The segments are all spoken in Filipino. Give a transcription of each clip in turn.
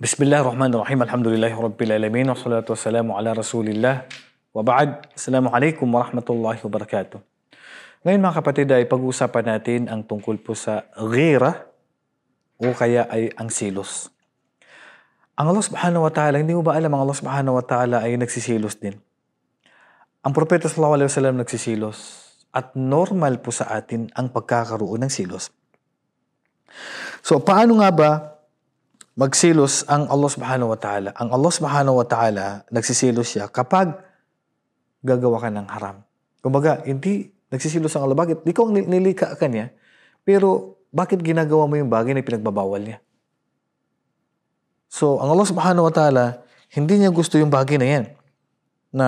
Bismillahirrahmanirrahim. Alhamdulillahirabbil alamin wassalatu wassalamu ala Rasulillah. Wa ba'd. Assalamualaikum warahmatullahi wabarakatuh. Ngayon mga kapatid ay pag-uusapan natin ang tungkol po sa ghira o kaya ay ang silos. Ang Allah Subhanahu wa Ta'ala, hindi mo ba alam ang Allah Subhanahu wa Ta'ala ay nagsisilos din? Ang Propeta sallallahu alaihi wasallam nagsisilos at normal po sa atin ang pagkakaroon ng silos. So paano nga ba magsilos ang Allah Subhanahu wa Ta'ala? Ang Allah Subhanahu wa Ta'ala, nagsisilos siya kapag gagawa ka ng haram. Kumbaga, hindi nagsisilos ang Allah. Bakit? Di ko nilika ka niya, pero bakit ginagawa mo yung bagay na pinagbabawal niya? So, ang Allah Subhanahu wa Ta'ala, hindi niya gusto yung bagay na yan na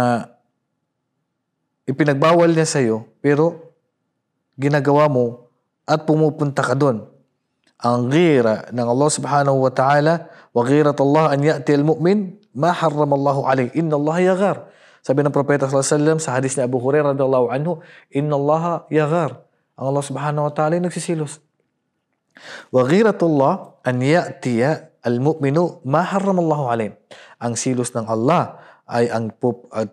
ipinagbawal niya sa'yo, pero ginagawa mo at pumupunta ka doon. Ang ghira ng Allah Subhanahu wa Ta'ala, wa ghiratullah an ya'ti al-mu'min ma harramallahu alayh. Inna Allah yaghar. Sabi ng Propeta sallallahu alaihi wasallam sa hadis ni Abu Hurairah radhiyallahu anhu, Inna Allah yaghar. Ang Allah Subhanahu wa Ta'ala ay nagsisilos. Wa ghiratullah an ya'ti al-mu'minu ma harramallahu alayh. Ang silos ng Allah ay ang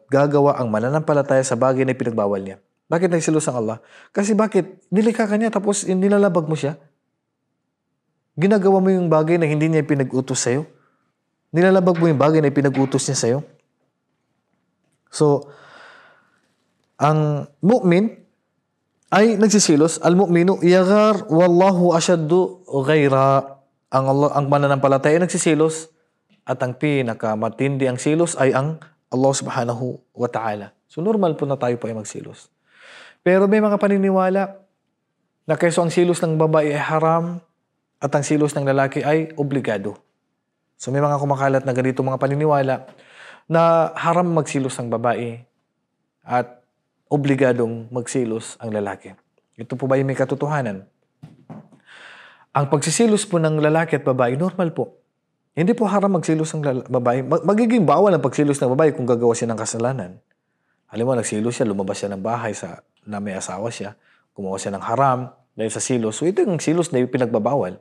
gagawa ang mananampalataya sa bagay na pinagbawal niya. Bakit nagsilos ang Allah? Kasi bakit? Nilikha ka niya tapos nilalabag mo siya. Ginagawa mo yung bagay na hindi niya pinag-utos sa'yo. Nilalabag mo yung bagay na pinag-utos niya sa'yo. So, ang mu'min ay nagsisilos. Al-mu'minu yaghar wallahu ashaddu ghaira. Ang mananampalataya ay nagsisilos. At ang pinakamatindi ang silos ay ang Allah Subhanahu wa Ta'ala. So, normal po na tayo po ay magsilos. Pero may mga paniniwala na kaysa ang silos ng babae ay haram, at ang silos ng lalaki ay obligado. So may mga kumakalat na ganito mga paniniwala na haram magsilos ng babae at obligadong magsilos ang lalaki. Ito po ba yung may katotohanan? Ang pagsisilos po ng lalaki at babae, normal po. Hindi po haram magsilos ng babae. Magiging bawal ang pagsilos ng babae kung gagawa siya ng kasalanan. Alam mo, nagsilos siya, lumabas siya ng bahay na may asawa siya, gumawa siya ng haram dahil sa silos. So ito yung silos na yung pinagbabawal.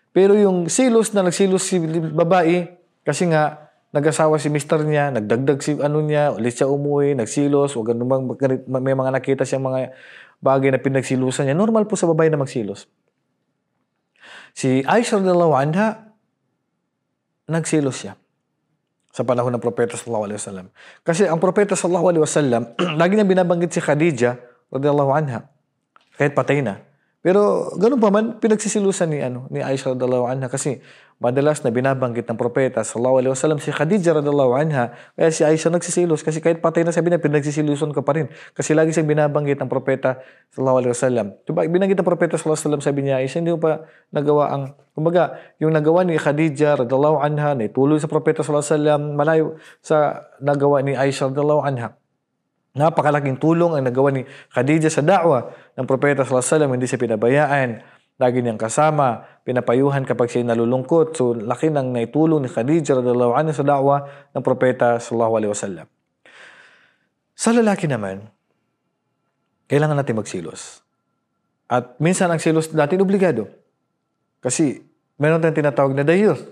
Pero yung silos na nagsilos si babae, kasi nga, nag-asawa si mister niya, nagdagdag si niya, ulit siya umuwi, nagsilos, wag anumang, may mga nakita siyang mga bagay na pinagsilusan niya. Normal po sa babae na magsilos. Si Aisha radhiyallahu anha, nagsilos siya sa panahon ng Propeta sallallahu alaihi wasallam. Kasi ang Propeta sallallahu alaihi wasallam, lagi niya binabanggit si Khadija radhiyallahu anha, kahit patay na. Pero ganun pa man, pinagsisilusan ni Aisha radhiyallahu anha kasi madalas na binabanggit ng Propeta sallallahu alaihi wasallam si Khadija radhiyallahu anha, kaya si Aisha nagsisilos kasi kahit patay na sabi niya, pinagsisilusan ka pa rin. Kasi lagi siyang binabanggit ng Propeta sallallahu alaihi wasallam. Diba, binanggit ng Propeta sallallahu alaihi wasallam, sabi niya, Aisha, hindi mo pa nagawa ang, kumbaga, yung nagawa ni Khadija radhiyallahu anha, na ituloy sa Propeta sallallahu alaihi wasallam, malayo sa nagawa ni Aisha radhiyallahu anha. Napakalaking tulong ang nagawa ni Khadija sa da'wa ng Propeta sallallahu alaihi wasallam. Hindi siya pinabayaan. Lagi niyang kasama, pinapayuhan kapag siya nalulungkot. So, laki ng naitulong ni Khadija radhiyallahu anha sa da'wa ng Propeta sallallahu alaihi wasallam. Sa lalaki naman, kailangan natin magsilos. At minsan ang silos natin obligado. Kasi meron tayong tinatawag na dayuth.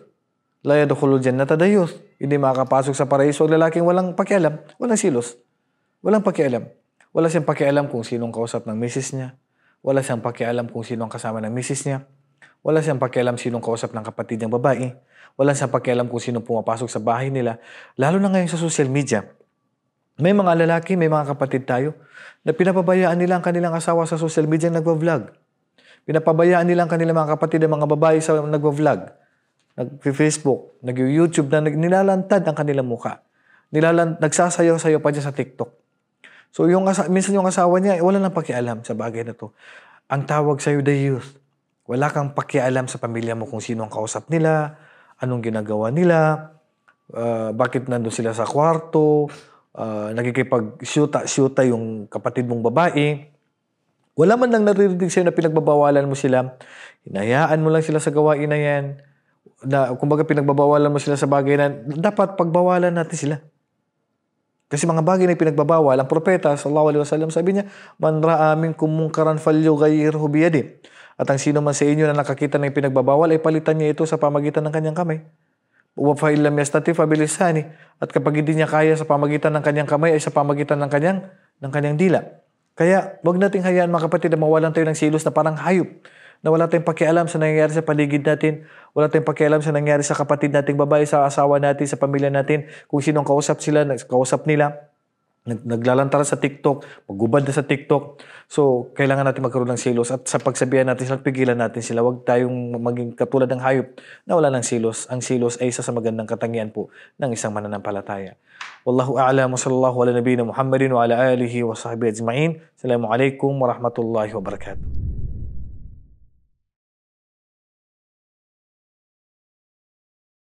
La yadkhulul jannata dayuth. Hindi makakapasok sa paraiso ang lalaking walang pakialam, walang silos. Walang pakialam. Wala siyang pakialam kung sinong kausap ng misis niya. Wala siyang pakialam kung sinong kasama ng misis niya. Wala siyang pakialam sinong kausap ng kapatid niyang babae. Wala siyang pakialam kung sinong pumapasok sa bahay nila. Lalo na ngayon sa social media. May mga lalaki, may mga kapatid tayo na pinapabayaan nila ang kanilang asawa sa social media na nagwa-vlog. Pinapabayaan nila ang kanilang mga kapatid ng mga babae sa nagwa-vlog. Nag-Facebook, nag-YouTube na nilalantad ang kanilang muka. Nagsasayaw-sayaw pa dyan sa TikTok. So, minsan yung asawa niya, wala nang pakialam sa bagay na to. Ang tawag sa'yo, dayuth. Wala kang pakialam sa pamilya mo kung sino ang kausap nila, anong ginagawa nila, bakit nandun sila sa kwarto, nagkikipag-syuta yung kapatid mong babae. Wala man lang naririnig sa'yo na pinagbabawalan mo sila. Hinayaan mo lang sila sa gawain na yan. Kumbaga pinagbabawalan mo sila sa bagay na dapat pagbawalan natin sila. Kasi mga bagay na pinagbabawal, ang Propeta sallallahu alaihi wasallam sabi niya, man ra'a minkum munkaran falyughayyirhu biyadihi. At ang sino man sa inyo na nakakita ng pinagbabawal ay palitan niya ito sa pamagitan ng kanyang kamay. Wa fa illam yastati fa bilisani. At kapag hindi niya kaya sa pamagitan ng kanyang kamay ay sa pamagitan ng kanyang dila. Kaya wag nating hayaan mga kapatid na mawalan tayo ng silos na parang hayop. Na wala tayong pakialam sa nangyayari sa paligid natin. Wala tayong pakialam sa nangyayari sa kapatid nating babae, sa asawa natin, sa pamilya natin. Kung sinong kausap nila. Naglalantara sa TikTok, magubad na sa TikTok. So, kailangan natin magkaroon ng silos at sa pagsabihan natin sila, pigilan natin sila. Huwag tayong maging katulad ng hayop na wala ng silos. Ang silos ay isa sa magandang katangian po ng isang mananampalataya. Wallahu a'lam, sallallahu ala nabiyina Muhammadin wa ala alihi wa sahbihi ajma'in. Assalamualaikum warahmatullahi wabarakatuh.